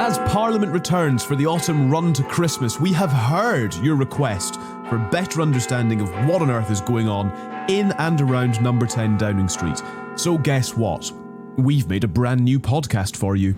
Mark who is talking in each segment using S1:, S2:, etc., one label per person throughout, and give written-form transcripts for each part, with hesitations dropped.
S1: As Parliament returns for the autumn run to Christmas, we have heard your request for better understanding of what on earth is going on in and around number 10 Downing Street. So guess what? We've made a brand new podcast for you.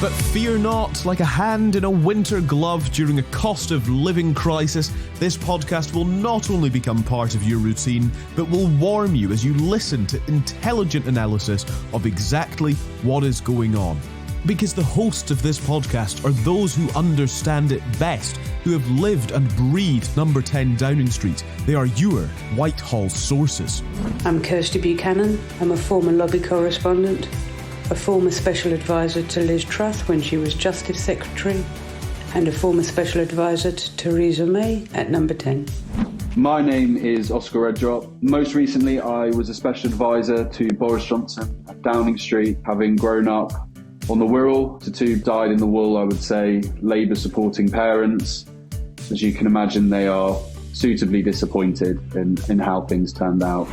S1: But fear not, like a hand in a winter glove during a cost of living crisis, this podcast will not only become part of your routine, but will warm you as you listen to intelligent analysis of exactly what is going on. Because the hosts of this podcast are those who understand it best, who have lived and breathed number 10 Downing Street. They are your Whitehall Sources.
S2: I'm Kirsty Buchanan. I'm a former lobby correspondent, a former special advisor to Liz Truss when she was Justice Secretary, and a former special advisor to Theresa May at number 10.
S3: My name is Oscar Reddrop. Most recently, I was a special advisor to Boris Johnson at Downing Street, having grown up on the Wirral to two dyed-in-the-wool, I would say, Labour-supporting parents. As you can imagine, they are suitably disappointed in how things turned out.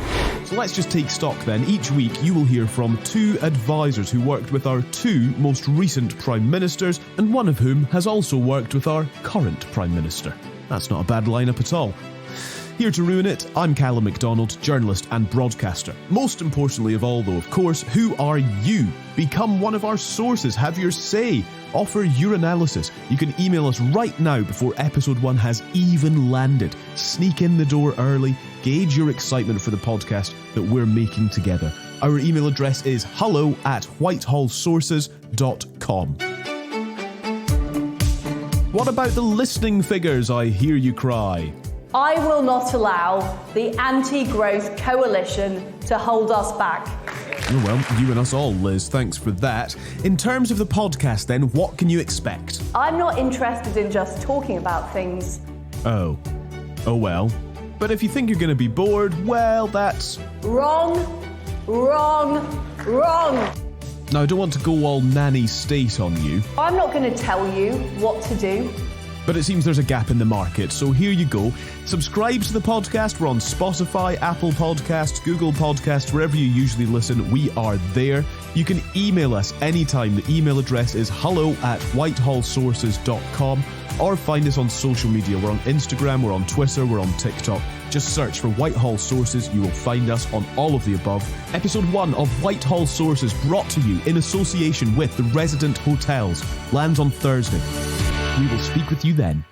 S1: So let's just take stock then. Each week you will hear from two advisors who worked with our two most recent Prime Ministers, and one of whom has also worked with our current Prime Minister. That's not a bad lineup at all. Here to ruin it, I'm Calum Macdonald, journalist and broadcaster. Most importantly of all though, of course, who are you? Become one of our sources, have your say, offer your analysis. You can email us right now before episode 1 has even landed. Sneak in the door early, gauge your excitement for the podcast that we're making together. Our email address is hello@whitehallsources.com. What about the listening figures, I hear you cry?
S4: I will not allow the anti-growth coalition to hold us back.
S1: Oh well, you and us all, Liz. Thanks for that. In terms of the podcast then, what can you expect?
S4: I'm not interested in just talking about things.
S1: Oh well. But if you think you're going to be bored, well, that's...
S4: Wrong.
S1: Now, I don't want to go all nanny state on you.
S4: I'm not going to tell you what to do.
S1: But it seems there's a gap in the market, so here you go. Subscribe to the podcast. We're on Spotify, Apple Podcasts, Google Podcasts, wherever you usually listen, we are there. You can email us anytime. The email address is hello@whitehallsources.com, or find us on social media. We're on Instagram, we're on Twitter, we're on TikTok. Just search for Whitehall Sources. You will find us on all of the above. Episode 1 of Whitehall Sources, brought to you in association with the Resident Hotels, lands on Thursday. We will speak with you then.